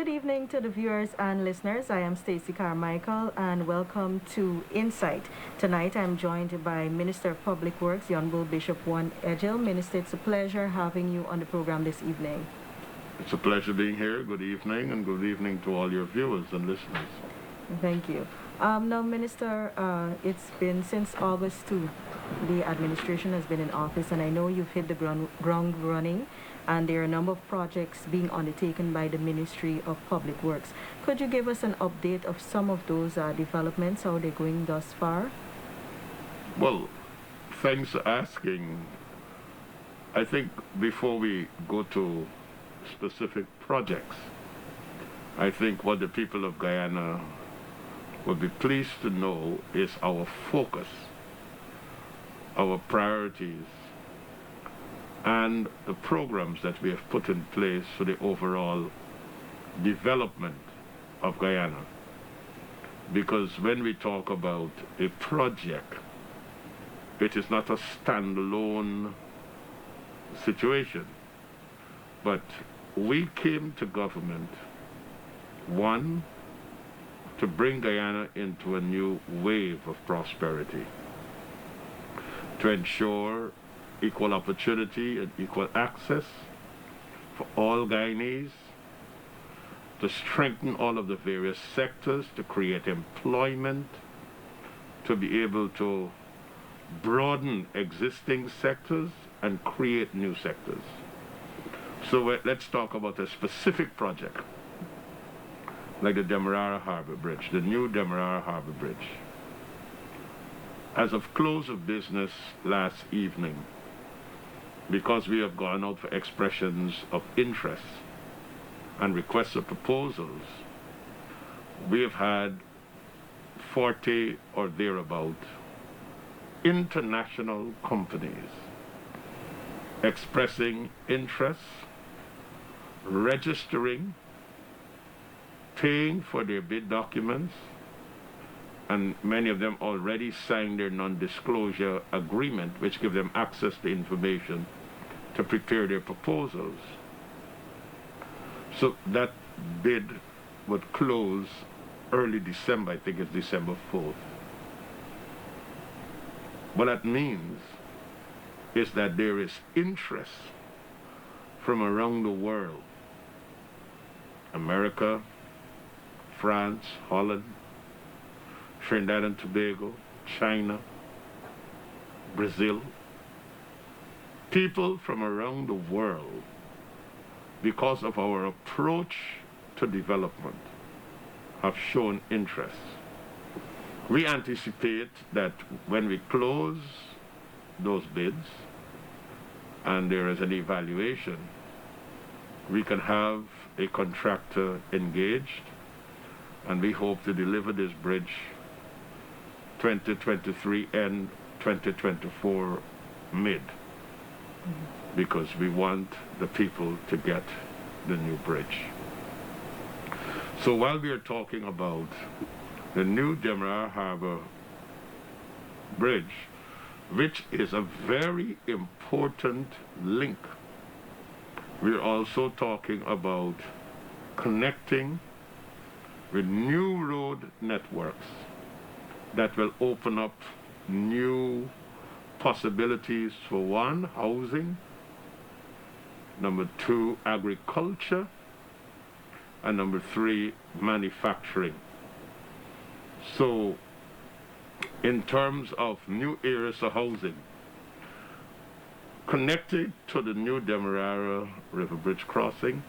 Good evening to the viewers and listeners. I am Stacey Carmichael and welcome to Insight. Tonight I'm joined by Minister of Public Works, the Honorable Bishop Juan Edghill. Minister, it's a pleasure having you on the program this evening. It's a pleasure being here. Good evening, and good evening to all your viewers and listeners. Thank you. Now, Minister, it's been since August 2. The administration has been in office, and I know you've hit the ground running, and there are a number of projects being undertaken by the Ministry of Public Works. Could you give us an update of some of those developments, how they're going thus far? Well, thanks for asking. I think before we go to specific projects, I think what the people of Guyana will be pleased to know is our focus, our priorities, and the programs that we have put in place for the overall development of Guyana. Because when we talk about a project, it is not a standalone situation, but we came to government, one, to bring Guyana into a new wave of prosperity, to ensure equal opportunity and equal access for all Guyanese, to strengthen all of the various sectors, to create employment, to be able to broaden existing sectors and create new sectors. So let's talk about a specific project, like the Demerara Harbor Bridge, the new Demerara Harbor Bridge. As of close of business last evening, because we have gone out for expressions of interest and requests of proposals, we have had 40 or thereabout international companies expressing interest, registering, paying for their bid documents, and many of them already signed their non-disclosure agreement, which give them access to information to prepare their proposals. So that bid would close early December, I think it's December 4th. What that means is that there is interest from around the world, America, France, Holland, Trinidad and Tobago, China, Brazil, people from around the world, because of our approach to development, have shown interest. We anticipate that when we close those bids and there is an evaluation, we can have a contractor engaged, and we hope to deliver this bridge 2023 and 2024 mid, because we want the people to get the new bridge. So while we are talking about the new Demerara Harbor Bridge, which is a very important link, we're also talking about connecting with new road networks that will open up new possibilities for one, housing, number two, agriculture, and number three, manufacturing. So in terms of new areas of housing, connected to the new Demerara River Bridge crossing,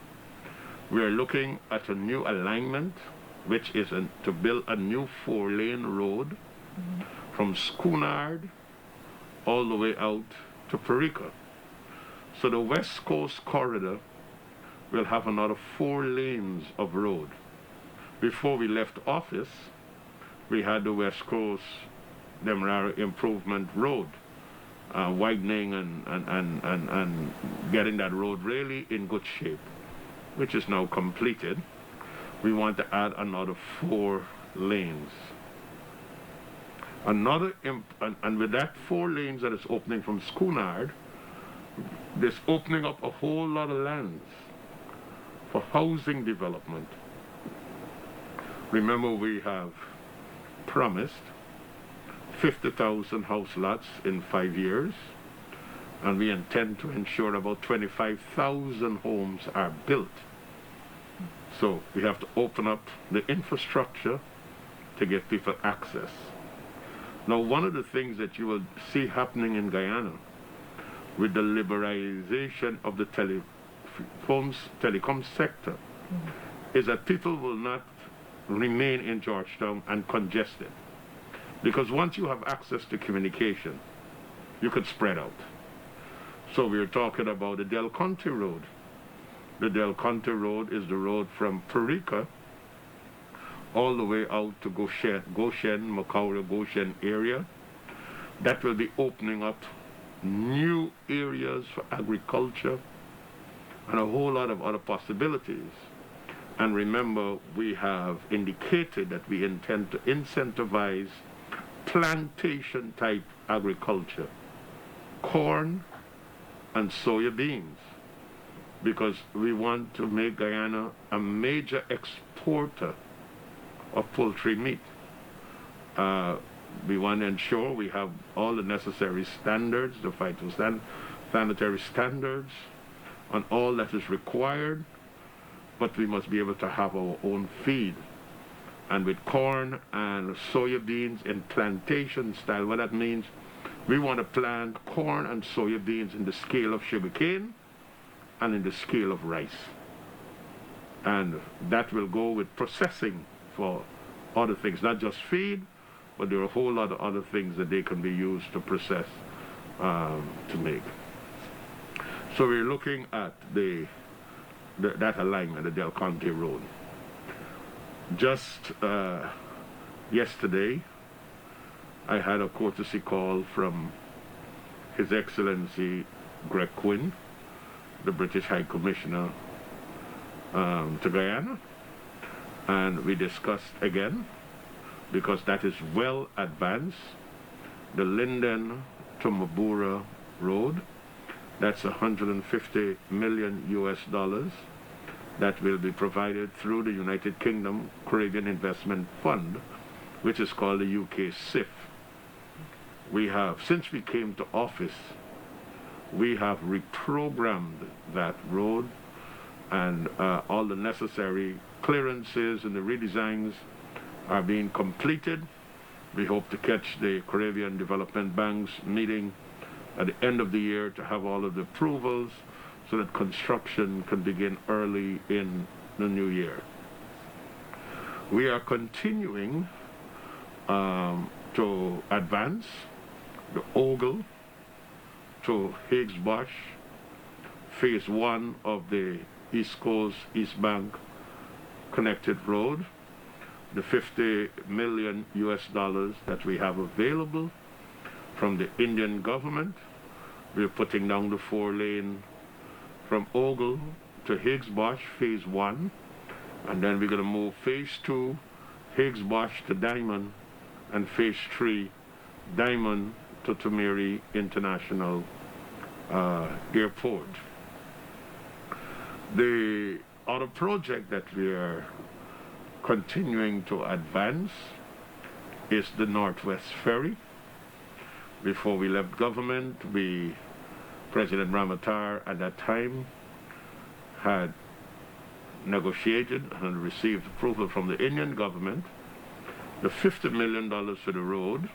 we are looking at a new alignment, which is to build a new 4-lane road from Schoonard all the way out to Perica. So the West Coast corridor will have another 4 lanes of road. Before we left office, we had the West Coast Demerara Improvement Road, widening and getting that road really in good shape, which is now completed. We want to add another 4 lanes. And with that 4 lanes that is opening from Schoonard, this opening up a whole lot of lands for housing development, Remember, we have promised 50,000 house lots in 5 years, and we intend to ensure about 25,000 homes are built. So we have to open up the infrastructure to give people access. Now, one of the things that you will see happening in Guyana with the liberalization of the telecom sector is that people will not remain in Georgetown and congested. Because once you have access to communication, you could spread out. So we're talking about the Del Conte Road. The Del Conte Road is the road from Perica all the way out to Goshen, Macaura, Goshen area. That will be opening up new areas for agriculture and a whole lot of other possibilities. And remember, we have indicated that we intend to incentivize plantation type agriculture, corn and soya beans, because we want to make Guyana a major exporter of poultry meat. We want to ensure we have all the necessary standards, the phytosanitary standards, on all that is required, but we must be able to have our own feed. And with corn and soya beans in plantation style, what that means, we want to plant corn and soya beans in the scale of sugarcane and in the scale of rice. And that will go with processing for other things, not just feed, but there are a whole lot of other things that they can be used to process, to make. So we're looking at that alignment, the Del Conte Road. Just yesterday, I had a courtesy call from His Excellency Greg Quinn, the British High Commissioner to Guyana, and we discussed again, because that is well advanced, the Linden to Mabura Road. That's $150 million US that will be provided through the United Kingdom Caribbean Investment Fund, which is called the UK SIF. We have, since we came to office, we have reprogrammed that road, and all the necessary clearances and the redesigns are being completed. We hope to catch the Caribbean Development Bank's meeting at the end of the year to have all of the approvals so that construction can begin early in the new year. We are continuing to advance the Ogle to Higgs Bosch, phase 1 of the East Coast East Bank connected road, the $50 million US that we have available from the Indian government. We're putting down the 4-lane from Ogle to Higgs Bosch, phase 1, and then we're going to move phase 2, Higgs Bosch to Diamond, and phase 3, Diamond to Tumiri International Airport. The other project that we are continuing to advance is the Northwest Ferry. Before we left government, President Ramatar at that time had negotiated and received approval from the Indian government, the $50 million for the road,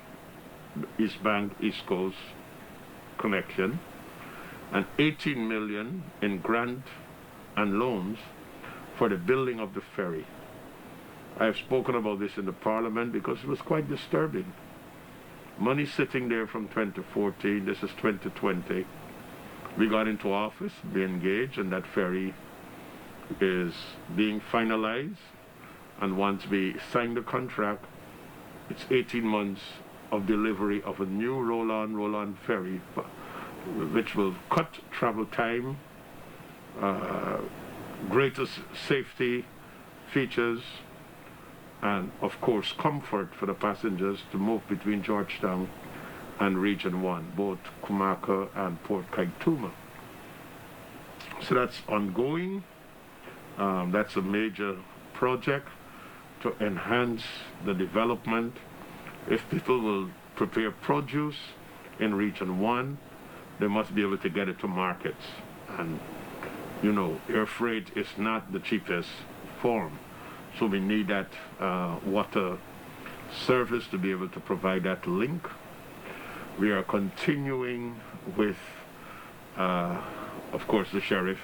the East Bank, East Coast connection, and $18 million in grant and loans for the building of the ferry. I have spoken about this in the Parliament because it was quite disturbing. Money sitting there from 2014, this is 2020. We got into office, we engaged, and that ferry is being finalized. And once we sign the contract, it's 18 months of delivery of a new roll-on ferry, which will cut travel time, greater safety features, and of course comfort for the passengers to move between Georgetown and Region 1, both Kumaka and Port Kaituma. So that's ongoing. That's a major project. to enhance the development. If people will prepare produce in Region 1, they must be able to get it to markets. And, you know, air freight is not the cheapest form. So we need that water service to be able to provide that link. We are continuing with, of course, the Sheriff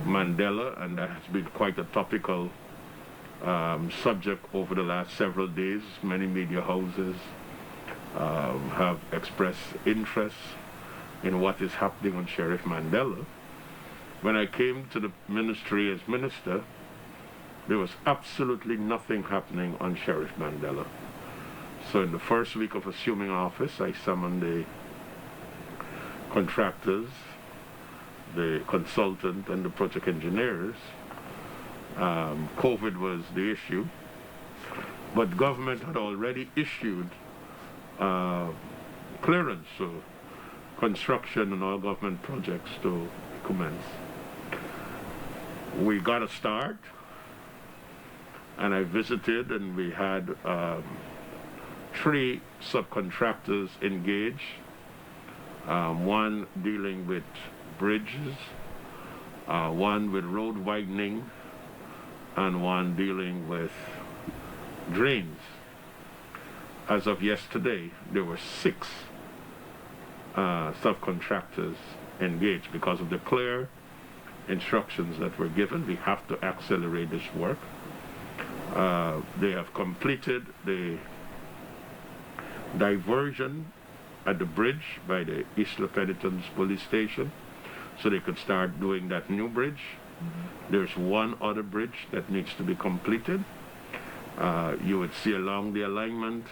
Mandela, and that has been quite a topical subject over the last several days. Many media houses have expressed interest in what is happening on Sheriff Mandela. When I came to the ministry as minister, there was absolutely nothing happening on Sheriff Mandela. So in the first week of assuming office, I summoned the contractors, the consultant, and the project engineers. COVID was the issue, but government had already issued clearance for construction and all government projects to commence. We got a start, and I visited, and we had 3 subcontractors engaged, one dealing with bridges, one with road widening, and one dealing with drains. As of yesterday, there were 6 subcontractors engaged because of the clear instructions that were given. We have to accelerate this work. They have completed the diversion at the bridge by the East Penitence police station, so they could start doing that new bridge. There's one other bridge that needs to be completed. You would see along the alignment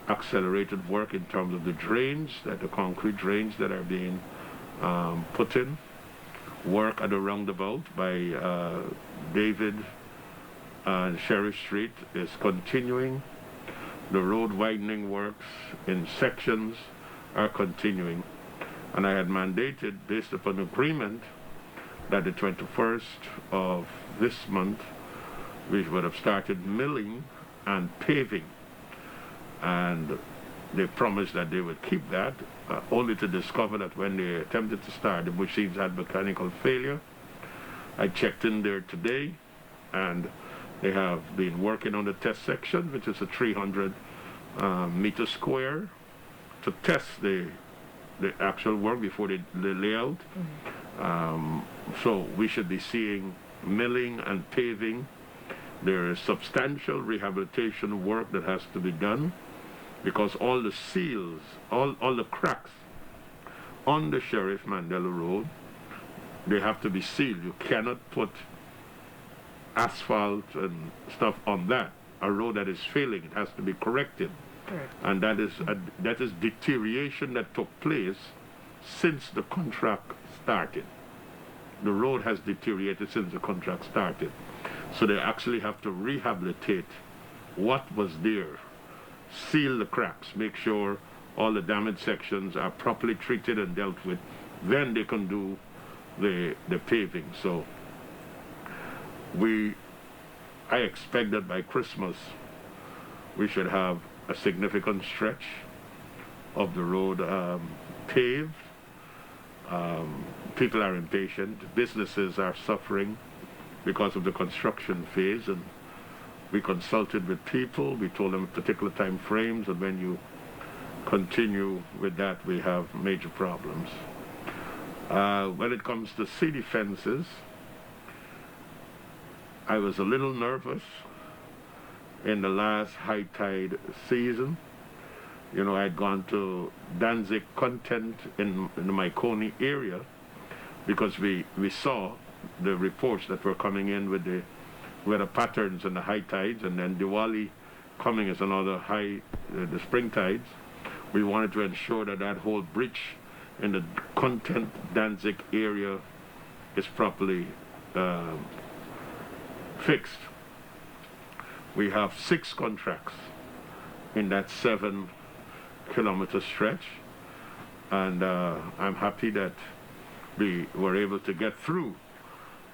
accelerated work in terms of the drains, that the concrete drains that are being put in. Work at the roundabout by David and Sheriff Street is continuing. The road widening works in sections are continuing. And I had mandated, based upon agreement, that the 21st of this month we would have started milling and paving. And they promised that they would keep that, only to discover that when they attempted to start, the machines had mechanical failure. I checked in there today, and they have been working on the test section, which is a 300 meter square, to test the actual work before the layout. So we should be seeing milling and paving. There is substantial rehabilitation work that has to be done, because all the seals, all the cracks on the Sheriff Mandela Road, they have to be sealed. You cannot put asphalt and stuff on that. A road that is failing, it has to be corrected. Correct. And that is deterioration that took place since the contract started. The road has deteriorated since the contract started. So they actually have to rehabilitate what was there, seal the cracks, make sure all the damaged sections are properly treated and dealt with. Then they can do the paving. So I expect that by Christmas we should have a significant stretch of the road paved. People are impatient. Businesses are suffering because of the construction phase, and we consulted with people. We told them particular time frames, and when you continue with that, we have major problems. When it comes to city fences, I was a little nervous in the last high tide season. You know, I'd gone to Danzig content in the Maikoni area because we saw the reports that were coming in with the weather patterns and the high tides, and then Diwali coming as another high, the spring tides. We wanted to ensure that that whole bridge in the content Danzig area is properly fixed. We have 6 contracts in that 7-kilometer stretch, and I'm happy that we were able to get through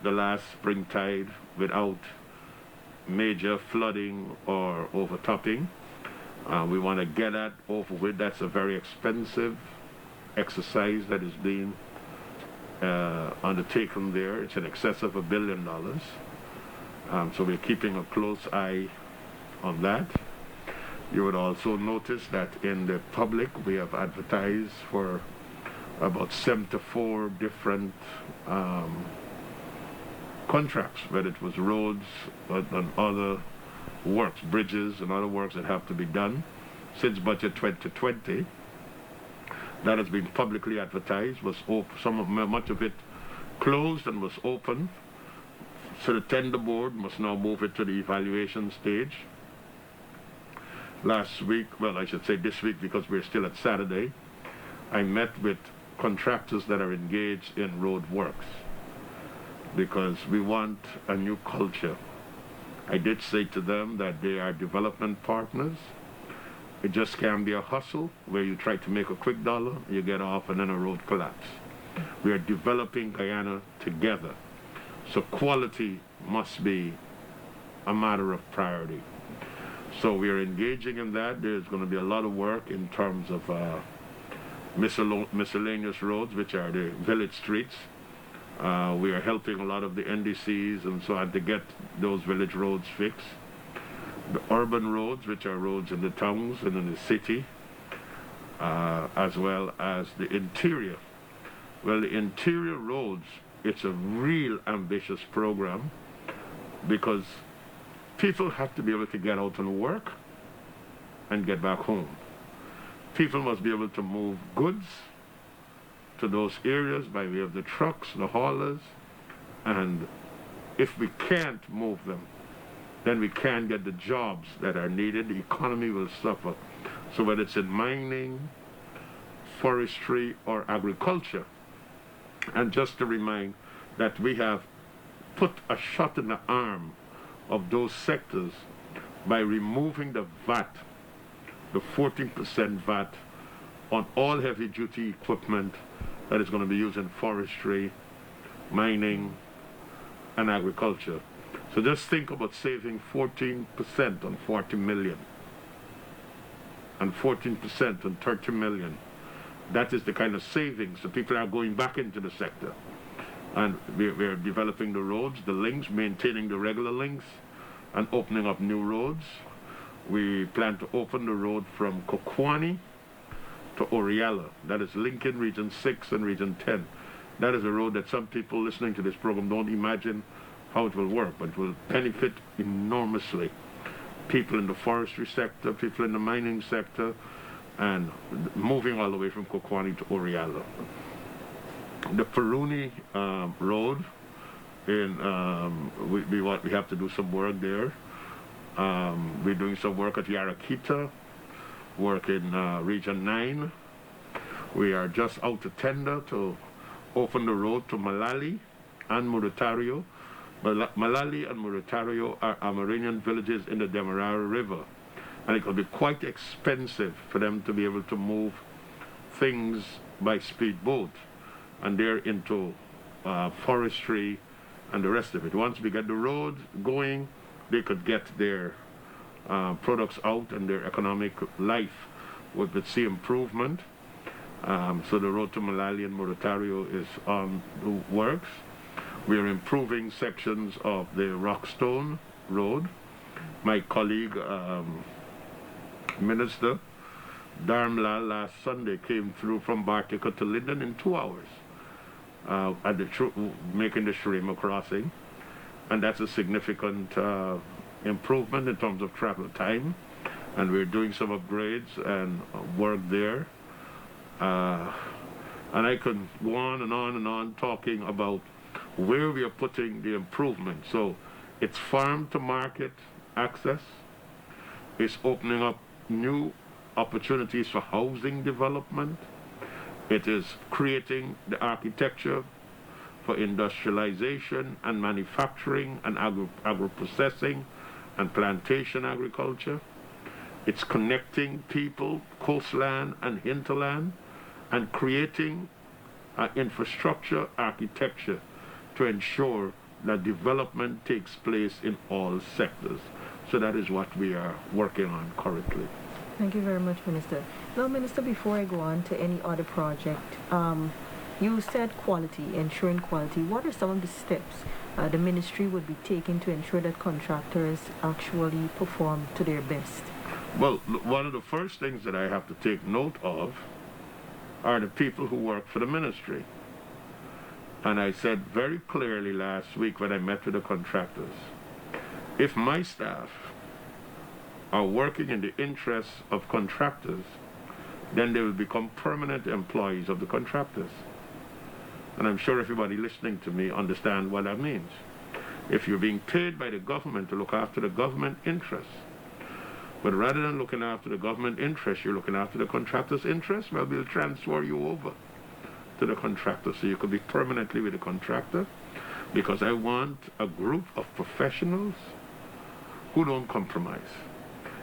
the last spring tide without major flooding or overtopping. We want to get that over with. That's a very expensive exercise that is being undertaken there. It's in excess of $1 billion. So we're keeping a close eye on that. You would also notice that in the public we have advertised for about 74 different contracts, whether it was roads and other works, bridges and other works that have to be done since budget 2020. That has been publicly advertised, was much of it closed and was open. So the tender board must now move it to the evaluation stage. Last week, well, I should say this week because we're still at Saturday, I met with contractors that are engaged in road works because we want a new culture. I did say to them that they are development partners. It just can't be a hustle where you try to make a quick dollar, you get off and then a road collapse. We are developing Guyana together. So quality must be a matter of priority. So we are engaging in that. There's going to be a lot of work in terms of miscellaneous roads, which are the village streets. We are helping a lot of the NDCs and so on to get those village roads fixed. The urban roads, which are roads in the towns and in the city, as well as the interior. Well, the interior roads, it's a real ambitious program because people have to be able to get out and work and get back home. People must be able to move goods to those areas by way of the trucks, the haulers, and if we can't move them, then we can't get the jobs that are needed. The economy will suffer. So whether it's in mining, forestry, or agriculture, and just to remind that we have put a shot in the arm of those sectors by removing the VAT, the 14% VAT on all heavy-duty equipment that is going to be used in forestry, mining, and agriculture. So just think about saving 14% on 40 million and 14% on 30 million. That is the kind of savings. So people are going back into the sector. And we're developing the roads, the links, maintaining the regular links, and opening up new roads. We plan to open the road from Kokwani to Oriala. That is linking Region 6 and Region 10. That is a road that some people listening to this program don't imagine how it will work, but it will benefit enormously. People in the forestry sector, people in the mining sector, and moving all the way from Kokwani to Oriala. The Peruni road, we have to do some work there. We're doing some work at Yarakita, work in Region 9. We are just out to tender to open the road to Malali and Murutario. Malali and Murutario are Amerindian villages in the Demerara River. And it will be quite expensive for them to be able to move things by speedboat. And they're into forestry and the rest of it. Once we get the road going, they could get their products out and their economic life would see improvement. So the road to Malali and Murutario is on the works. We are improving sections of the Rockstone Road. My colleague, Minister Dharmlal, last Sunday came through from Bartica to Linden in 2 hours, making the Shurima crossing. And that's a significant improvement in terms of travel time. And we're doing some upgrades and work there. And I could go on and on and on talking about where we are putting the improvement. So it's farm to market access. It's opening up new opportunities for housing development. It is creating the architecture for industrialization and manufacturing and agro-processing and plantation agriculture. It's connecting people, coastland and hinterland, and creating infrastructure architecture to ensure that development takes place in all sectors. So that is what we are working on currently. Thank you very much, Minister. Now, Minister, before I go on to any other project, you said quality, ensuring quality. What are some of the steps the ministry would be taking to ensure that contractors actually perform to their best? Well, one of the first things that I have to take note of are the people who work for the ministry. And I said very clearly last week when I met with the contractors, if my staff are working in the interests of contractors, then they will become permanent employees of the contractors. And I'm sure everybody listening to me understand what that means. If you're being paid by the government to look after the government interests, but rather than looking after the government interests, you're looking after the contractor's interests, well, we'll transfer you over to the contractor so you could be permanently with the contractor, because I want a group of professionals who don't compromise.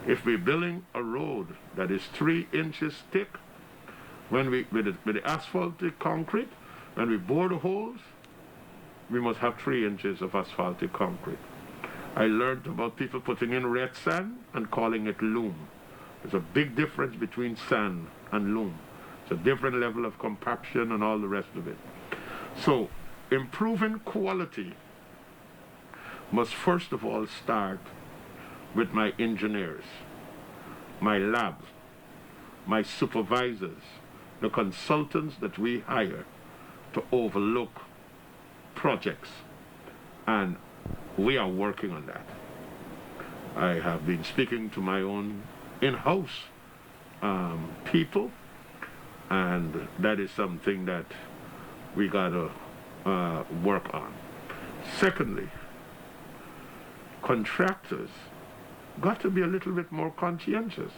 If we're building a road that is 3 inches thick, when with the asphaltic concrete, when we bore the holes, we must have 3 inches of asphaltic concrete. I learned about people putting in red sand and calling it loam. There's a big difference between sand and loam. It's a different level of compaction and all the rest of it. So improving quality must first of all start with my engineers, my labs, my supervisors, the consultants that we hire to overlook projects. And we are working on that. I have been speaking to my own in-house people, and that is something that we got to work on. Secondly, contractors got to be a little bit more conscientious,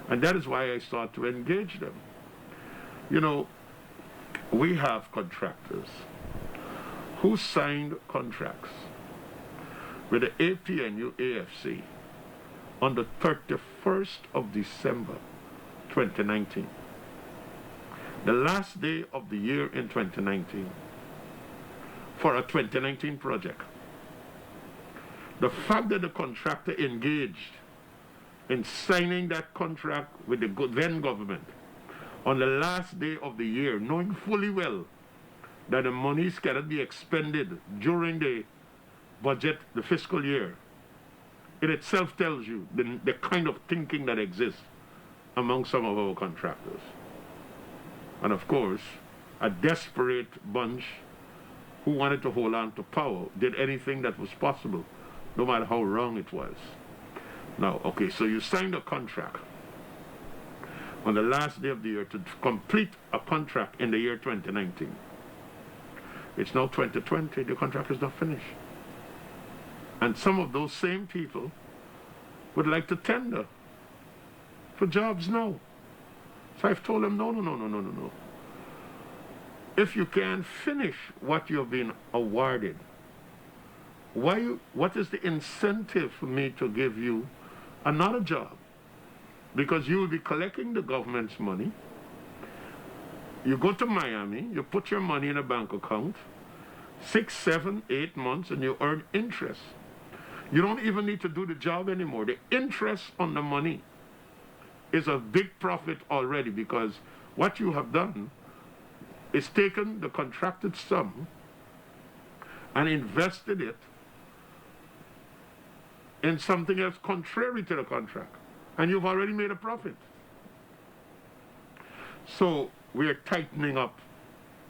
and that is why I start to engage them. You know, we have contractors who signed contracts with the APNU AFC on the 31st of December 2019, the last day of the year in 2019, for a 2019 project. The fact that the contractor engaged in signing that contract with the then government on the last day of the year, knowing fully well that the monies cannot be expended during the budget, the fiscal year, it itself tells you the kind of thinking that exists among some of our contractors. And of course, a desperate bunch who wanted to hold on to power did anything that was possible, no matter how wrong it was. Now, okay, so you signed a contract on the last day of the year to complete a contract in the year 2019. It's now 2020, the contract is not finished. And some of those same people would like to tender for jobs now. So I've told them, no. If you can finish what you've been awarded, what is the incentive for me to give you another job? Because you will be collecting the government's money. You go to Miami, you put your money in a bank account, 6, 7, 8 months, and you earn interest. You don't even need to do the job anymore. The interest on the money is a big profit already, because what you have done is taken the contracted sum and invested it in something else contrary to the contract, and you've already made a profit. So we are tightening up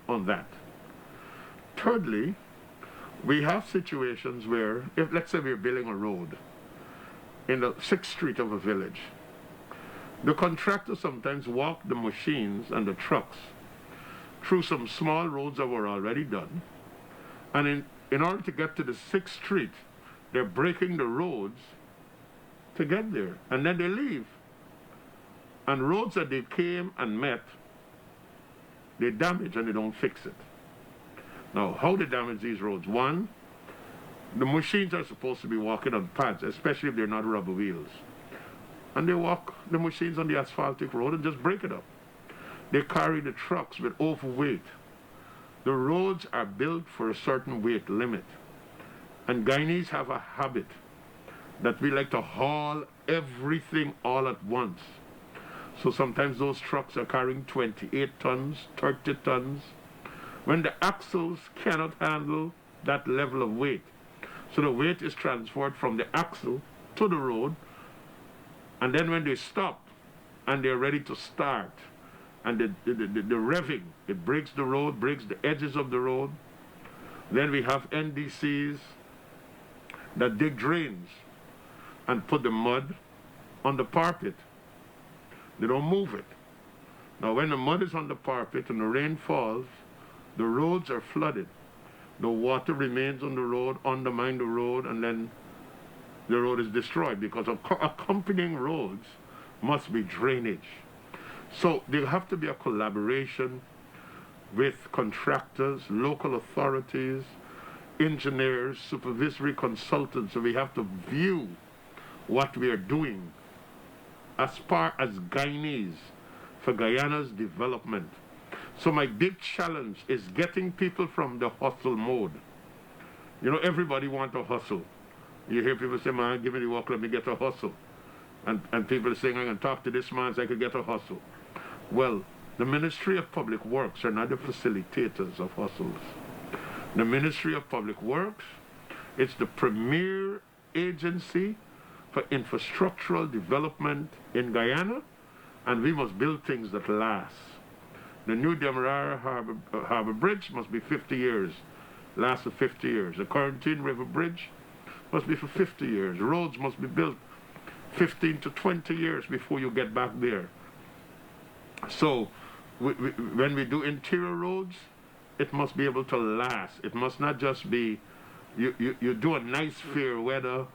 on that. Thirdly, we have situations where, if let's say we're building a road in the 6th Street of a village, the contractor sometimes walk the machines and the trucks through some small roads that were already done, and in order to get to the 6th Street, they're breaking the roads to get there, and then they leave. And roads that they came and met, they damage and they don't fix it. Now, how they damage these roads? One, the machines are supposed to be walking on pads, especially if they're not rubber wheels. And they walk the machines on the asphaltic road and just break it up. They carry the trucks with overweight. The roads are built for a certain weight limit. And Guyanese have a habit that we like to haul everything all at once. So sometimes those trucks are carrying 28 tons, 30 tons, when the axles cannot handle that level of weight. So the weight is transferred from the axle to the road, and then when they stop and they're ready to start, and the revving, it breaks the road, breaks the edges of the road. Then we have NDCs that dig drains and put the mud on the parapet. They don't move it. Now when the mud is on the parapet and the rain falls, the roads are flooded. The water remains on the road, undermine the road, and then the road is destroyed, because accompanying roads must be drainage. So there have to be a collaboration with contractors, local authorities, engineers, supervisory consultants. So we have to view what we are doing as far as Guyanese for Guyana's development. So my big challenge is getting people from the hustle mode. You know, everybody wants to hustle. You hear people say, man, give me the work, let me get a hustle. And people are saying, I can talk to this man so I can get a hustle. Well, the Ministry of Public Works are not the facilitators of hustles. The Ministry of Public Works is the premier agency for infrastructural development in Guyana, and we must build things that last. The new Demerara Harbor Bridge must be 50 years, last for 50 years. The Quarantine River Bridge must be for 50 years. Roads must be built 15 to 20 years before you get back there. So when we do interior roads, it must be able to last. It must not just be, you do a nice fair weather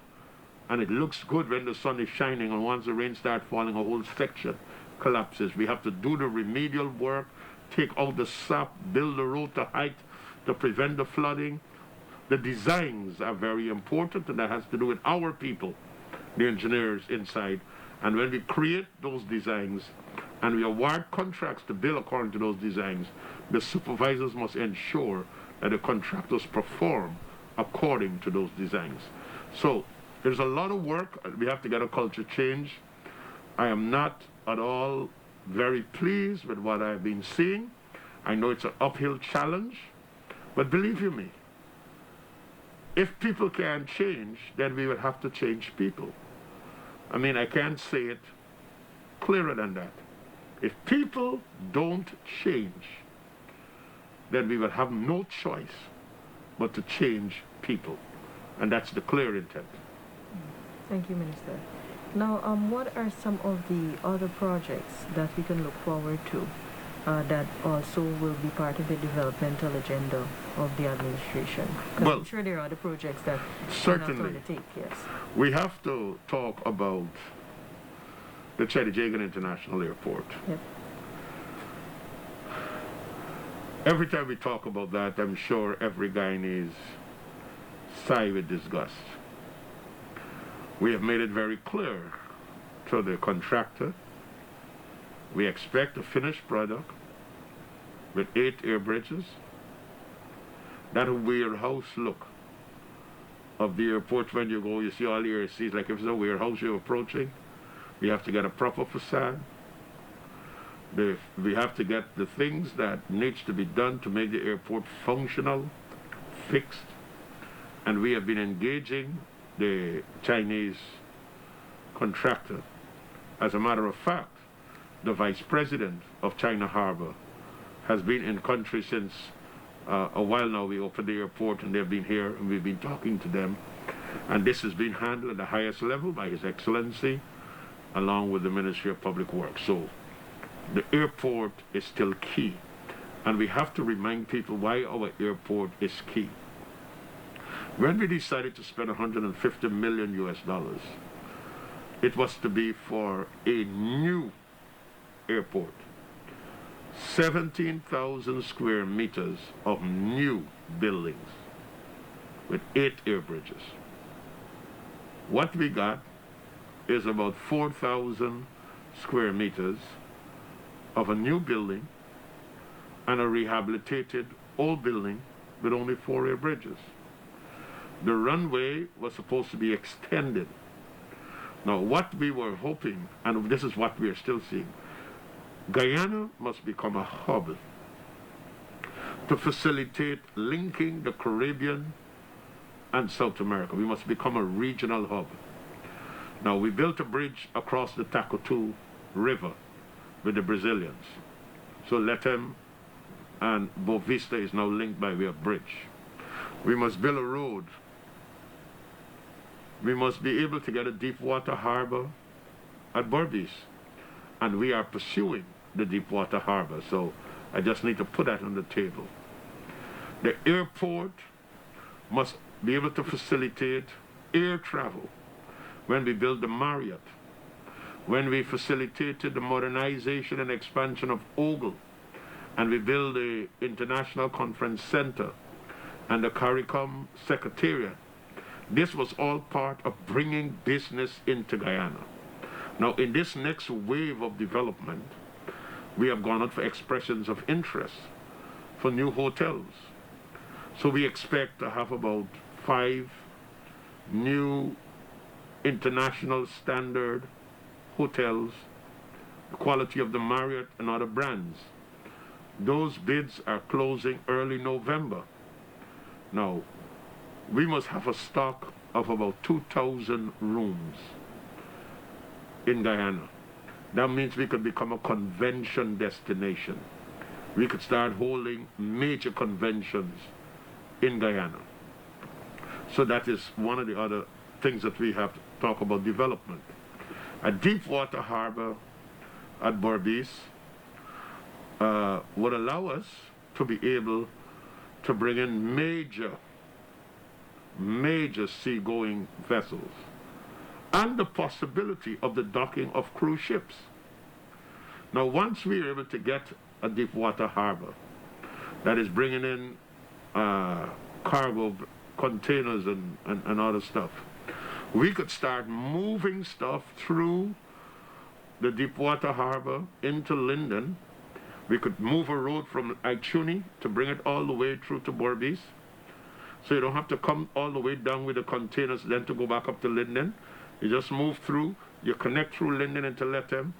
and it looks good when the sun is shining, and once the rain starts falling, a whole section collapses. We have to do the remedial work, take out the sap, build the road to height to prevent the flooding. The designs are very important, and that has to do with our people, the engineers inside. And when we create those designs and we award contracts to build according to those designs, the supervisors must ensure that the contractors perform according to those designs. So there's a lot of work. We have to get a culture change. I am not at all very pleased with what I've been seeing. I know it's an uphill challenge, but believe you me, if people can't change, then we will have to change people. I mean, I can't say it clearer than that. If people don't change, then we will have no choice but to change people. And that's the clear intent. Thank you, Minister. Now, what are some of the other projects that we can look forward to that also will be part of the developmental agenda of the administration? Well, I'm sure there are other projects that certainly you have to undertake, yes. We have to talk about the Chedijagan International Airport. Yep. Every time we talk about that, I'm sure every Guyanese sigh with disgust. We have made it very clear to the contractor, we expect a finished product with 8 air bridges. That warehouse look of the airport when you go, you see all the air seats, like if it's a warehouse you're approaching, we have to get a proper facade. We have to get the things that needs to be done to make the airport functional, fixed, and we have been engaging the Chinese contractor. As a matter of fact, the vice president of China Harbor has been in country since a while now. We opened the airport and they've been here and we've been talking to them. And this has been handled at the highest level by His Excellency along with the Ministry of Public Works. So the airport is still key. And we have to remind people why our airport is key. When we decided to spend $150 million US, it was to be for a new airport. 17,000 square meters of new buildings with 8 air bridges. What we got is about 4,000 square meters of a new building and a rehabilitated old building with only 4 air bridges. The runway was supposed to be extended. Now, what we were hoping, and this is what we are still seeing, Guyana must become a hub to facilitate linking the Caribbean and South America. We must become a regional hub. Now, we built a bridge across the Tacotu River with the Brazilians. So Letem and Bovista is now linked by way of bridge. We must build a road. We must be able to get a deep water harbor at Berbice. And we are pursuing the deep water harbor. So I just need to put that on the table. The airport must be able to facilitate air travel. When we build the Marriott, when we facilitated the modernization and expansion of Ogle, and we build the International Conference Center and the CARICOM Secretariat, this was all part of bringing business into Guyana. Now, in this next wave of development, we have gone out for expressions of interest for new hotels. So we expect to have about 5 new international standard hotels, the quality of the Marriott and other brands. Those bids are closing early November. Now, we must have a stock of about 2,000 rooms in Guyana. That means we could become a convention destination. We could start holding major conventions in Guyana. So that is one of the other things that we have to talk about development. A deep water harbor at Berbice would allow us to be able to bring in major seagoing vessels, and the possibility of the docking of cruise ships. Now, once we are able to get a deep water harbor that is bringing in cargo, containers and other stuff, we could start moving stuff through the Deepwater Harbor into Linden. We could move a road from Aichuni to bring it all the way through to Berbice. So you don't have to come all the way down with the containers then to go back up to Linden. You just move through, you connect through Linden into Letem,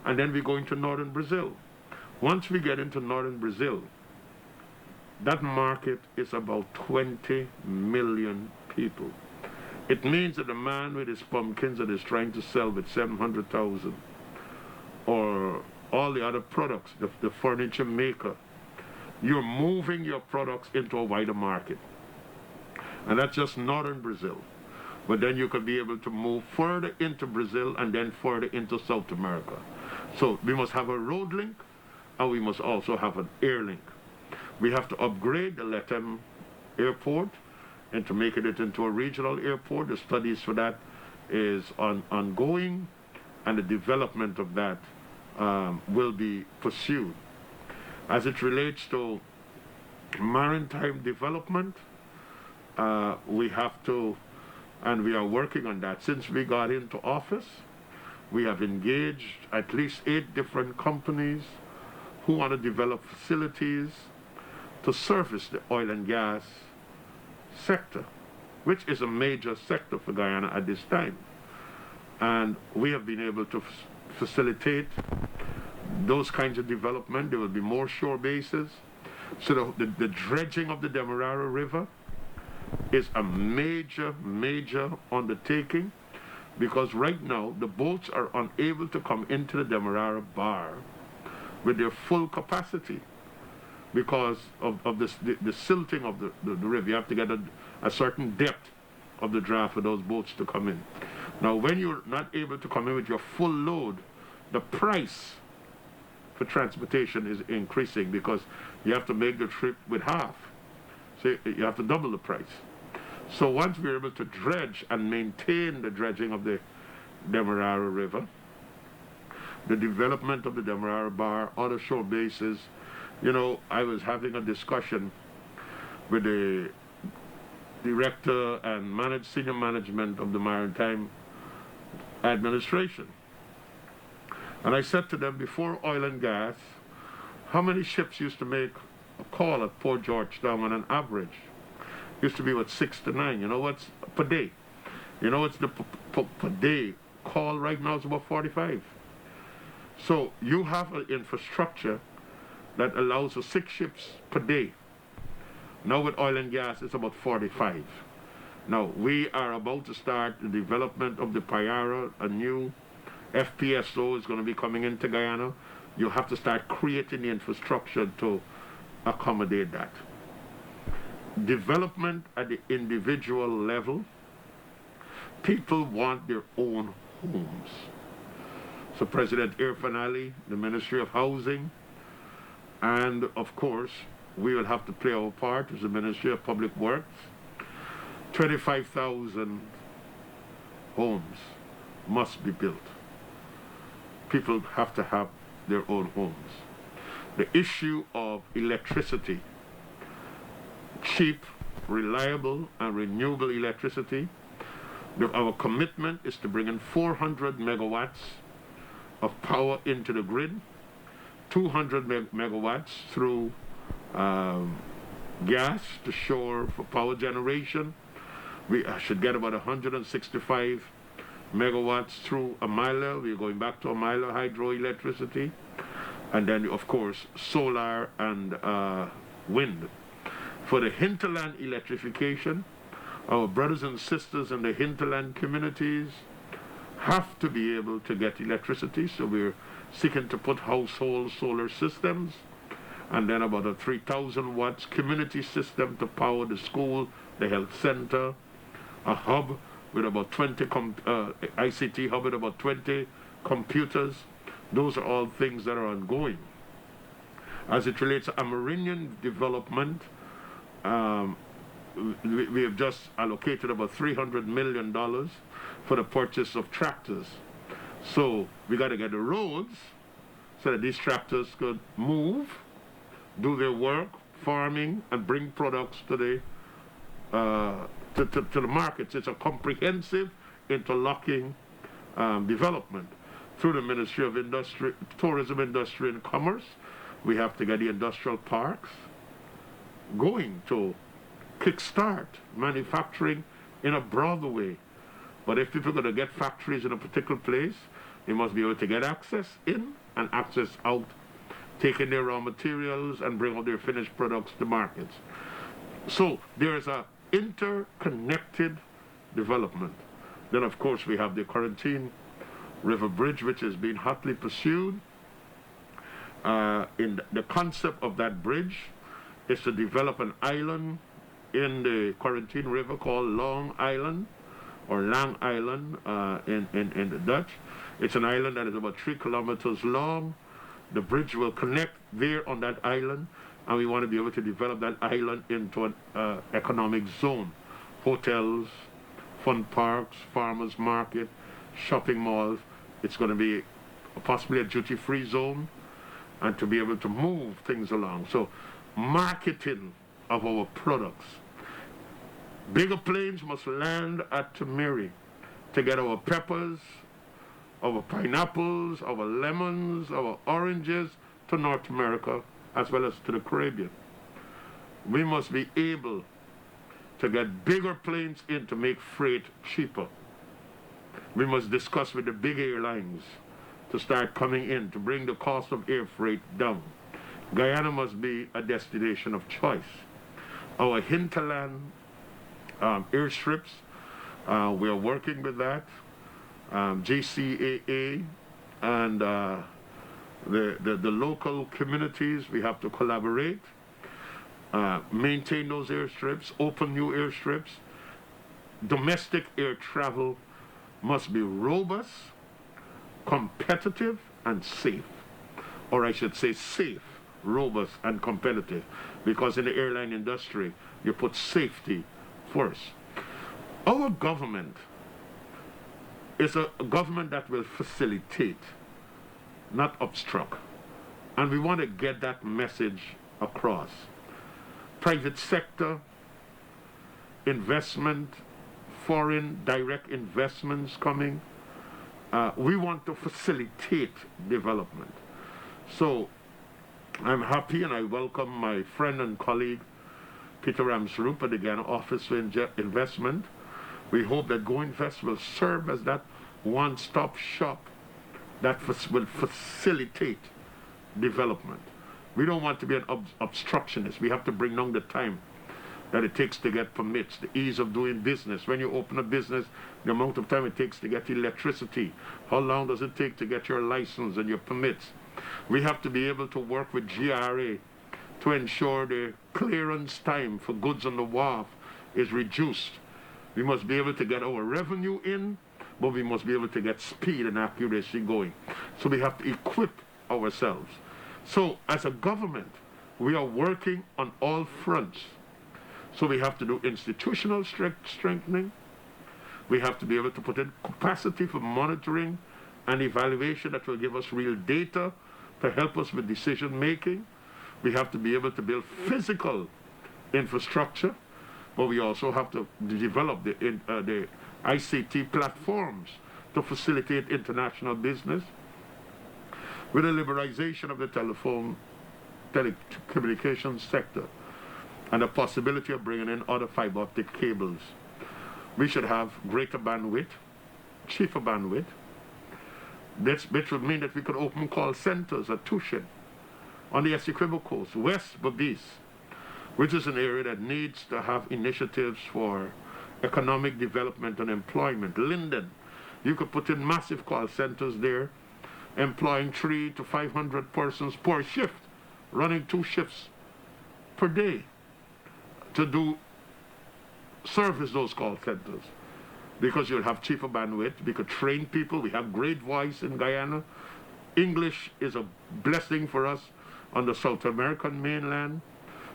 and then we go into northern Brazil. Once we get into northern Brazil, that market is about 20 million people. It means that the man with his pumpkins that is trying to sell with 700,000, or all the other products, the furniture maker, you're moving your products into a wider market. And that's just northern Brazil. But then you could be able to move further into Brazil and then further into South America. So we must have a road link, and we must also have an air link. We have to upgrade the Letem airport and to make it into a regional airport. The studies for that is ongoing, and the development of that will be pursued. As it relates to maritime development, we have to, and we are working on that. Since we got into office, we have engaged at least 8 different companies who want to develop facilities to service the oil and gas sector, which is a major sector for Guyana at this time. And we have been able to facilitate those kinds of development. There will be more shore bases. So the dredging of the Demerara River is a major undertaking, because right now the boats are unable to come into the Demerara Bar with their full capacity because of the silting of the river. You have to get a certain depth of the draft for those boats to come in. Now, when you're not able to come in with your full load, the price for transportation is increasing because you have to make the trip with half. So you have to double the price. So once we're able to dredge and maintain the dredging of the Demerara River, the development of the Demerara Bar, other shore bases, you know, I was having a discussion with the director and senior management of the Maritime Administration. And I said to them, before oil and gas, how many ships used to make a call at Port Georgetown on an average? Used to be what, 6 to 9. You know what's per day? You know what's the per day call right now is about 45. So you have an infrastructure that allows for 6 ships per day. Now with oil and gas, it's about 45. Now we are about to start the development of the Payara, a new FPSO is going to be coming into Guyana. You have to start creating the infrastructure to accommodate that. Development at the individual level, people want their own homes. So President Irfan Ali, the Ministry of Housing, and of course, we will have to play our part as the Ministry of Public Works. 25,000 homes must be built. People have to have their own homes. The issue of electricity, cheap, reliable, and renewable electricity, our commitment is to bring in 400 megawatts of power into the grid, 200 megawatts through gas to shore for power generation. We should get about 165 megawatts through Amila. We're going back to Amila hydroelectricity. And then, of course, solar and wind. For the hinterland electrification, our brothers and sisters in the hinterland communities have to be able to get electricity. So we're seeking to put household solar systems, and then about a 3,000 watts community system to power the school, the health center, a hub with about 20, ICT hub with about 20 computers. Those are all things that are ongoing. As it relates to Amerindian development, we have just allocated about $300 million for the purchase of tractors. So we got to get the roads so that these tractors could move, do their work, farming, and bring products to the markets. It's a comprehensive, interlocking development. Through the Ministry of Industry, Tourism, Industry, and Commerce, we have to get the industrial parks going to kickstart manufacturing in a broader way. But if people are going to get factories in a particular place, they must be able to get access in and access out, taking their raw materials and bring out their finished products to markets. So there is a interconnected development. Then of course we have the Quarantine River Bridge, which is being hotly pursued. In the concept of that bridge is to develop an island in the Quarantine River called Long Island, or Lang Island in the Dutch. It's an island that is about 3 kilometers long. The bridge will connect there on that island, and we want to be able to develop that island into an economic zone. Hotels, fun parks, farmers market, shopping malls. It's going to be possibly a duty-free zone, and to be able to move things along. So marketing of our products. Bigger planes must land at Tamiri to get our peppers, our pineapples, our lemons, our oranges to North America as well as to the Caribbean. We must be able to get bigger planes in to make freight cheaper. We must discuss with the big airlines to start coming in to bring the cost of air freight down. Guyana must be a destination of choice. Our hinterland airstrips, we are working with that. GCAA and the local communities, we have to collaborate, maintain those airstrips, open new airstrips. Domestic air travel must be robust, competitive, and safe. Or I should say safe, robust, and competitive. Because in the airline industry, you put safety first. Our government is a government that will facilitate, not obstruct. And we want to get that message across. Private sector, investment, foreign direct investments coming. We want to facilitate development. So I'm happy and I welcome my friend and colleague, Peter Ramsrup at the Guyana Office for Investment. We hope that Go Invest will serve as that one-stop shop that will facilitate development. We don't want to be an obstructionist. We have to bring down the time that it takes to get permits, the ease of doing business. When you open a business, the amount of time it takes to get electricity. How long does it take to get your license and your permits? We have to be able to work with GRA to ensure the clearance time for goods on the wharf is reduced. We must be able to get our revenue in, but we must be able to get speed and accuracy going. So we have to equip ourselves. So as a government, we are working on all fronts. So we have to do institutional strengthening. We have to be able to put in capacity for monitoring and evaluation that will give us real data to help us with decision making. We have to be able to build physical infrastructure, but we also have to develop the ICT platforms to facilitate international business. With the liberalization of the telecommunications sector and the possibility of bringing in other fiber optic cables, we should have greater bandwidth, cheaper bandwidth. Which would mean that we could open call centers at Tushin, on the Essequibo coast, West Babis, which is an area that needs to have initiatives for economic development and employment. Linden, you could put in massive call centers there, employing 300 to 500 persons per shift, running 2 shifts per day to service those call centers. Because you'll have cheaper bandwidth, we could train people, we have great voice in Guyana. English is a blessing for us on the South American mainland.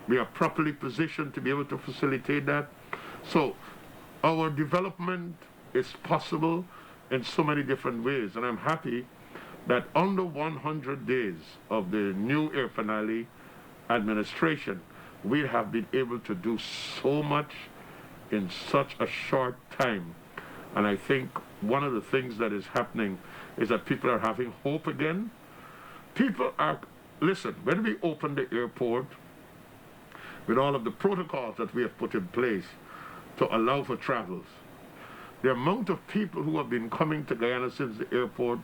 We are properly positioned to be able to facilitate that. So our development is possible in so many different ways, and I'm happy that under 100 days of the new Air Finale administration, we have been able to do so much in such a short time. And I think one of the things that is happening is that people are having hope again. Listen, when we opened the airport, with all of the protocols that we have put in place to allow for travels, the amount of people who have been coming to Guyana since the airport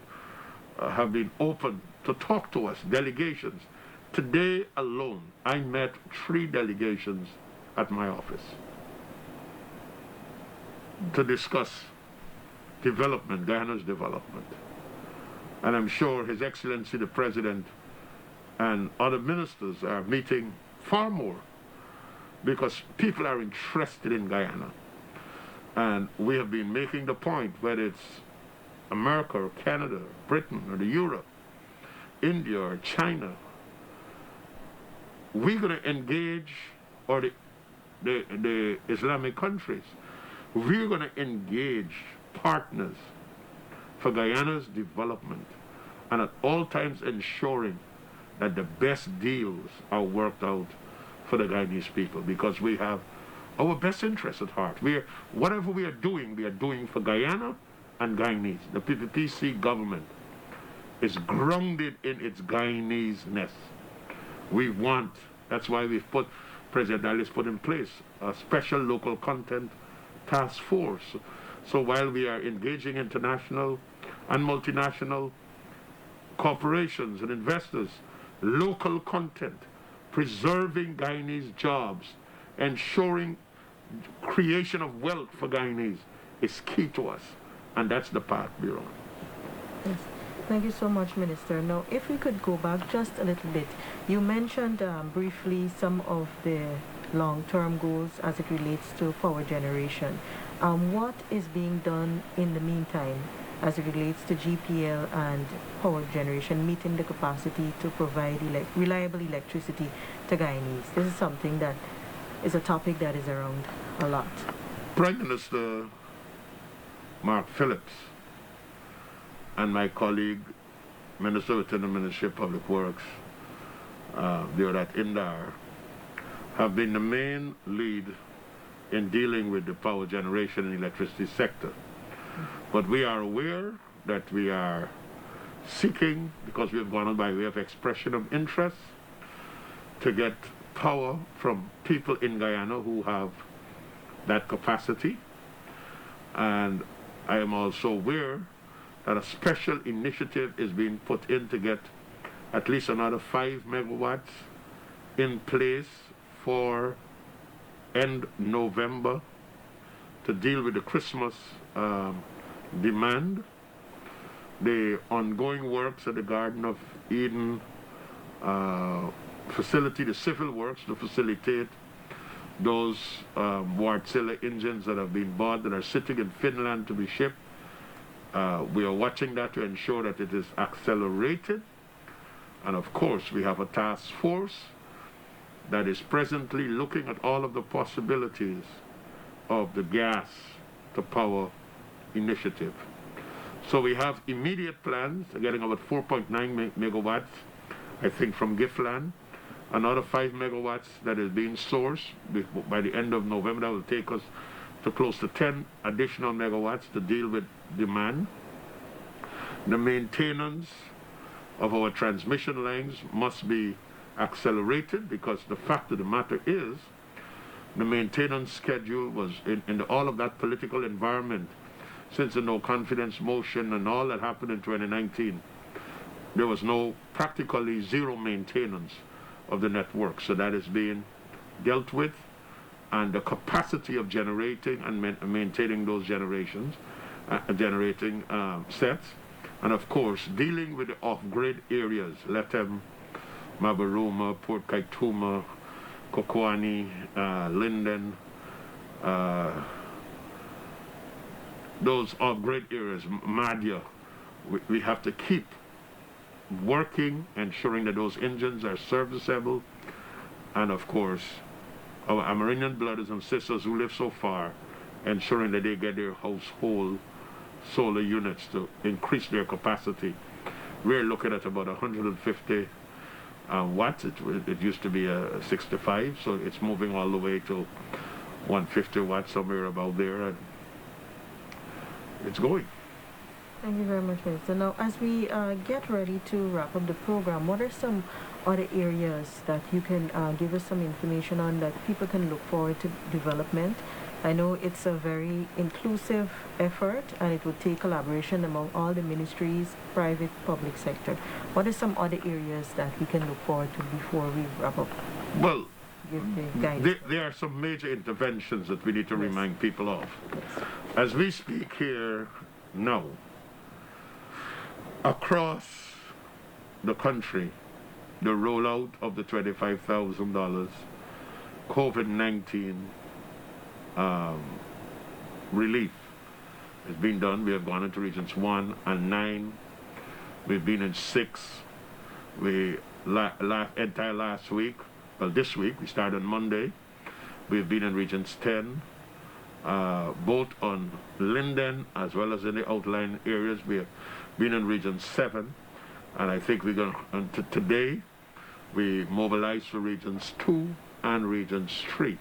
have been open to talk to us, delegations. Today alone, I met 3 delegations at my office to discuss development, Guyana's development. And I'm sure His Excellency the President and other ministers are meeting far more because people are interested in Guyana. And we have been making the point, whether it's America or Canada, or Britain or Europe, India or China, we're going to engage, or the Islamic countries, we're going to engage partners for Guyana's development and at all times ensuring that the best deals are worked out for the Guyanese people, because we have our best interests at heart. Whatever we are doing for Guyana and Guyanese. The PPPC government is grounded in its Guyanese-ness. That's why President Alice put in place a special local content task force. So while we are engaging international and multinational corporations and investors, local content, preserving Guyanese jobs, ensuring creation of wealth for Guyanese is key to us. And that's the path we're on. Yes. Thank you so much, Minister. Now, if we could go back just a little bit, you mentioned briefly some of the long-term goals as it relates to power generation. What is being done in the meantime as it relates to GPL and power generation, meeting the capacity to provide reliable electricity to Guyanese? This is something that is a topic that is around a lot. Prime Minister Mark Phillips and my colleague, Minister within the Ministry of Public Works, there at Indar, have been the main lead in dealing with the power generation and electricity sector. But we are aware that we are seeking, because we have gone on by way of expression of interest, to get power from people in Guyana who have that capacity. And I am also aware that a special initiative is being put in to get at least another 5 megawatts in place for end November to deal with the Christmas demand. The ongoing works at the Garden of Eden facility, the civil works to facilitate those Wärtsilä engines that have been bought that are sitting in Finland to be shipped. We are watching that to ensure that it is accelerated. And of course, we have a task force that is presently looking at all of the possibilities of the gas to power initiative. So we have immediate plans, getting about 4.9 megawatts, I think, from Giftland. Another 5 megawatts that is being sourced by the end of November. That will take us to close to 10 additional megawatts to deal with demand. The maintenance of our transmission lines must be accelerated, because the fact of the matter is the maintenance schedule was in all of that political environment since the no confidence motion and all that happened in 2019. There was practically zero maintenance of the network. So that is being dealt with, and the capacity of generating and maintaining those generating sets, and of course dealing with the off-grid areas, Lethem, Mabaruma, Port Kaituma, Kokoani, Linden, those off-grid areas, Madhya. We have to keep working, ensuring that those engines are serviceable, and of course our Amerindian brothers and sisters who live so far, ensuring that they get their household solar units to increase their capacity. We're looking at about 150 watts. It used to be a 65, so it's moving all the way to 150 watts, somewhere about there, and it's going. Thank you very much, Minister. Now, as we get ready to wrap up the program, what are some other areas that you can give us some information on that people can look forward to development? I know it's a very inclusive effort, and it would take collaboration among all the ministries, private, public sector. What are some other areas that we can look forward to before we wrap up? Well, Give the guidance. there are some major interventions that we need to remind people of. Yes. As we speak here now, across the country, the rollout of the $25,000 COVID-19 relief has been done. We have gone into regions 1 and 9. We've been in 6. Entire last week, well, this week, we started on Monday. We've been in regions 10, both on Linden as well as in the outlying areas. We have been in region 7, and I think we're going to, today, we mobilize for regions 2 and regions 3.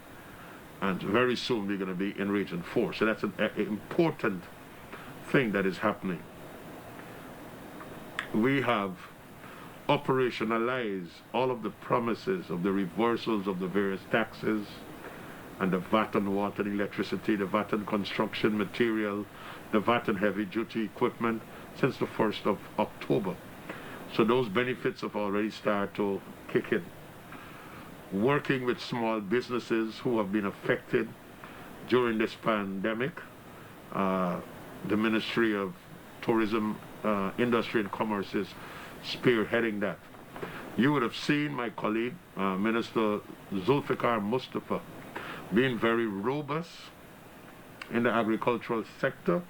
And very soon we're going to be in region 4. So that's an important thing that is happening. We have operationalized all of the promises of the reversals of the various taxes, and the VAT on water and electricity, the VAT on construction material, the VAT on heavy duty equipment, since the 1st of October. So those benefits have already started to kick in. Working with small businesses who have been affected during this pandemic, the Ministry of Tourism, Industry and Commerce is spearheading that. You would have seen my colleague, Minister Zulfikar Mustafa, being very robust in the agricultural sector,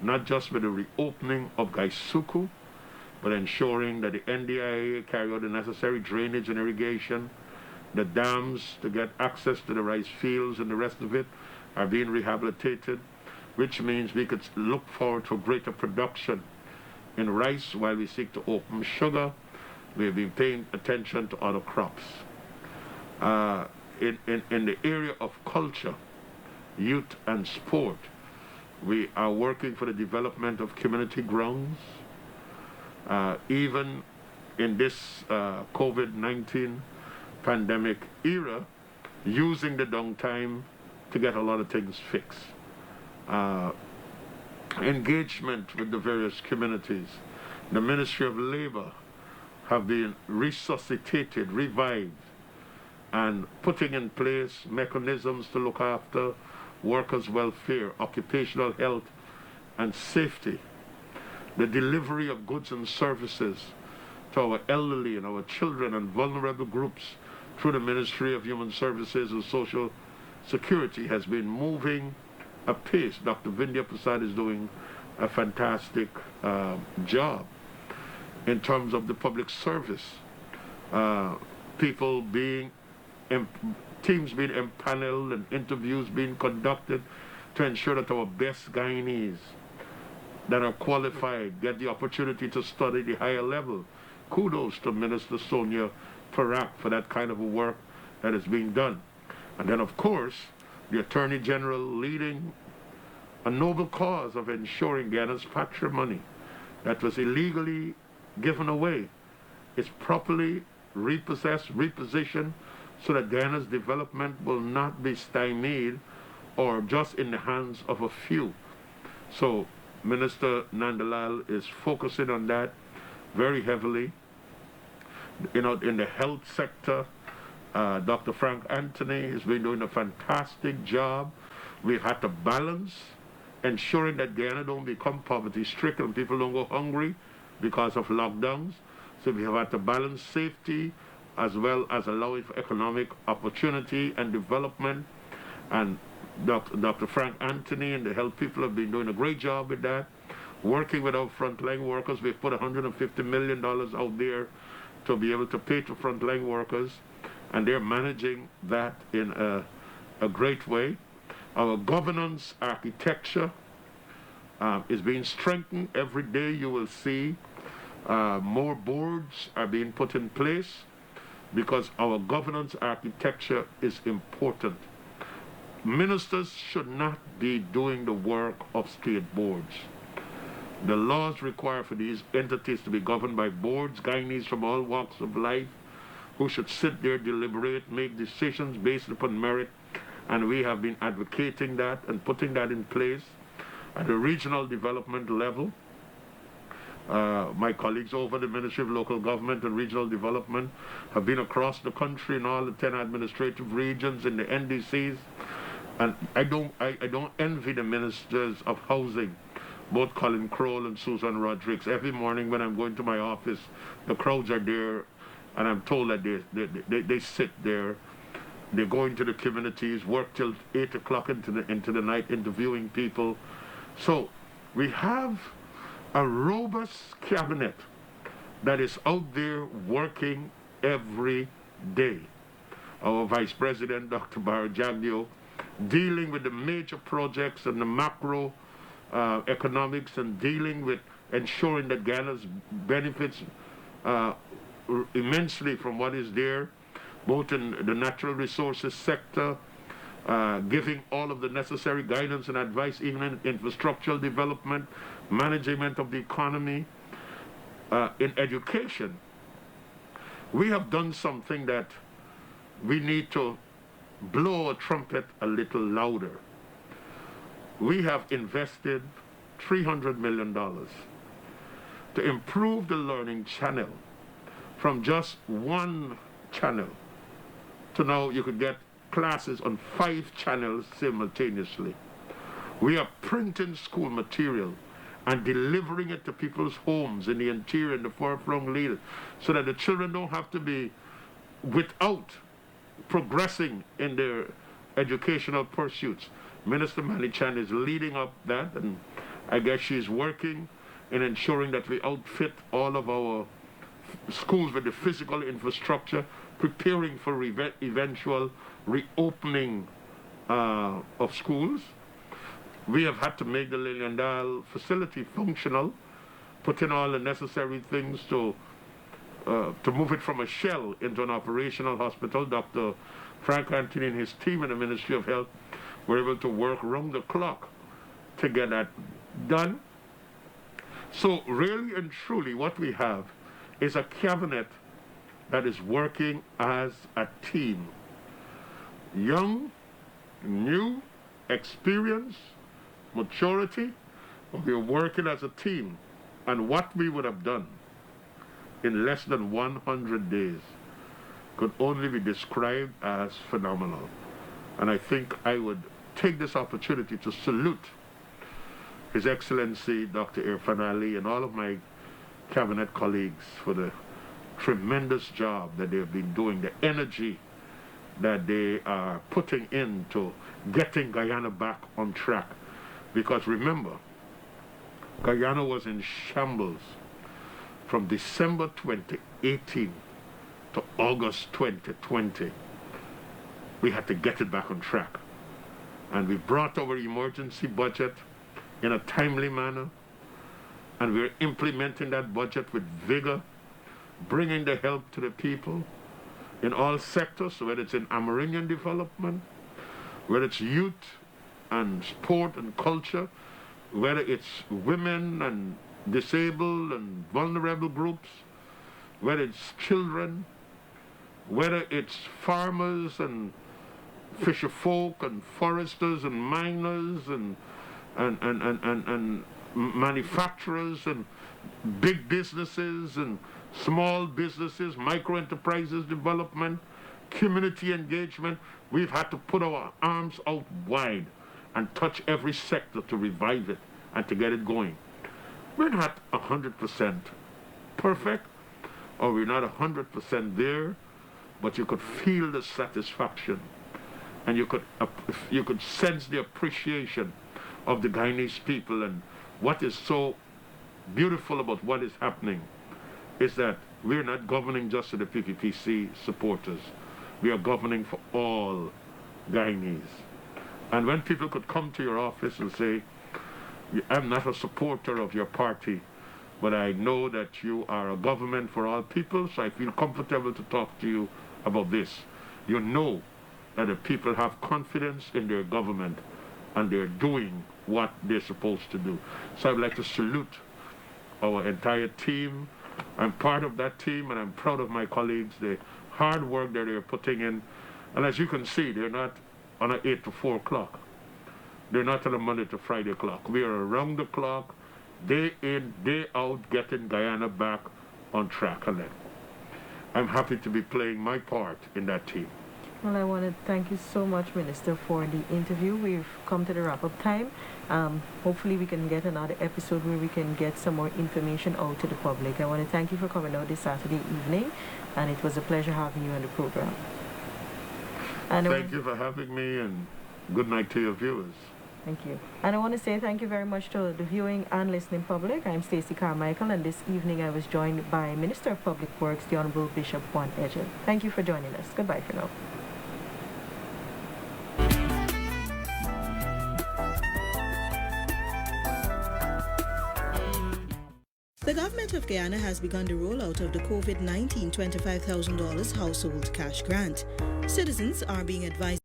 not just with the reopening of Gaisuku, but ensuring that the NDIA carry out the necessary drainage and irrigation. The dams to get access to the rice fields and the rest of it are being rehabilitated, which means we could look forward to greater production in rice while we seek to open sugar. We have been paying attention to other crops. In the area of culture, youth and sport, we are working for the development of community grounds. Even in this COVID-19 pandemic era, using the downtime to get a lot of things fixed. Engagement with the various communities. The Ministry of Labor have been resuscitated, revived, and putting in place mechanisms to look after workers' welfare, occupational health, and safety. The delivery of goods and services to our elderly and our children and vulnerable groups through the Ministry of Human Services and Social Security has been moving apace. Dr. Vindhya Prasad is doing a fantastic job in terms of the public service. People being, teams being empaneled and interviews being conducted to ensure that our best Guyanese that are qualified get the opportunity to study the higher level. Kudos to Minister Sonia Parak for that kind of work that is being done. And then, of course, the Attorney General leading a noble cause of ensuring Guyana's patrimony that was illegally given away is properly repossessed, repositioned, so that Guyana's development will not be stymied or just in the hands of a few. So Minister Nandalal is focusing on that very heavily. You know, in the health sector, Dr. Frank Anthony has been doing a fantastic job. We've had to balance ensuring that Guyana don't become poverty-stricken and people don't go hungry because of lockdowns. So we have had to balance safety as well as allowing for economic opportunity and development. And Dr. Frank Anthony and the health people have been doing a great job with that. Working with our frontline workers, we've put $150 million out there to be able to pay to frontline workers, and they're managing that in a great way. Our governance architecture is being strengthened. Every day you will see more boards are being put in place because our governance architecture is important. Ministers should not be doing the work of state boards. The laws require for these entities to be governed by boards, Guyanese from all walks of life, who should sit there, deliberate, make decisions based upon merit, and we have been advocating that and putting that in place at the regional development level. My colleagues over the Ministry of Local Government and Regional Development have been across the country in all the 10 administrative regions in the NDCs, and I don't envy the ministers of housing, both Colin Crowell and Susan Rodriguez. Every morning when I'm going to my office, the crowds are there, and I'm told that they sit there. They go into the communities, work till 8 o'clock into the night, interviewing people. So we have a robust cabinet that is out there working every day. Our Vice President, Dr. Barajagdio, dealing with the major projects and the macro economics, and dealing with ensuring that Guyana's benefits immensely from what is there, both in the natural resources sector, giving all of the necessary guidance and advice, even in infrastructural development, management of the economy, in education. We have done something that we need to blow a trumpet a little louder. We have invested $300 million to improve the learning channel from just one channel to now you could get classes on 5 channels simultaneously. We are printing school material and delivering it to people's homes in the interior and the far-flung land, so that the children don't have to be without progressing in their educational pursuits. Minister Malichan is leading up that, and I guess she's working in ensuring that we outfit all of our schools with the physical infrastructure, preparing for eventual reopening of schools. We have had to make the Liliandale facility functional, put in all the necessary things to move it from a shell into an operational hospital. Dr. Frank Anthony and his team in the Ministry of Health were able to work round the clock to get that done. So really and truly what we have is a cabinet that is working as a team. Young, new, experience, maturity, we're working as a team. And what we would have done in less than 100 days could only be described as phenomenal. And I think I would take this opportunity to salute His Excellency Dr. Irfan Ali and all of my cabinet colleagues for the tremendous job that they've been doing, the energy that they are putting into getting Guyana back on track. Because remember, Guyana was in shambles from December 2018 to August 2020. We had to get it back on track. And we brought our emergency budget in a timely manner, and we're implementing that budget with vigor, bringing the help to the people in all sectors, whether it's in Amerindian development, whether it's youth and sport and culture, whether it's women and disabled and vulnerable groups, whether it's children, whether it's farmers and fisher folk and foresters and miners and manufacturers and big businesses and small businesses, micro-enterprises development, community engagement. We've had to put our arms out wide and touch every sector to revive it and to get it going. We're not 100% perfect, or we're not 100% there, but you could feel the satisfaction, and you could sense the appreciation of the Guyanese people. And what is so beautiful about what is happening is that we're not governing just to the PPPC supporters. We are governing for all Guyanese. And when people could come to your office and say, I'm not a supporter of your party, but I know that you are a government for all people, so I feel comfortable to talk to you about this. You know that the people have confidence in their government and they're doing what they're supposed to do. So I'd like to salute our entire team. I'm part of that team, and I'm proud of my colleagues, the hard work that they're putting in. And as you can see, they're not on an 8 to 4 clock. They're not on a Monday to Friday clock. We are around the clock, day in, day out, getting Guyana back on track. And I'm happy to be playing my part in that team. Well, I want to thank you so much, Minister, for the interview. We've come to the wrap-up time. Hopefully we can get another episode where we can get some more information out to the public. I want to thank you for coming out this Saturday evening, and it was a pleasure having you on the program. And thank you for having me, and good night to your viewers. Thank you. And I want to say thank you very much to the viewing and listening public. I'm Stacey Carmichael, and this evening I was joined by Minister of Public Works, the Honorable Bishop Juan Edghill. Thank you for joining us. Goodbye for now. The government of Guyana has begun the rollout of the COVID-19 $25,000 household cash grant. Citizens are being advised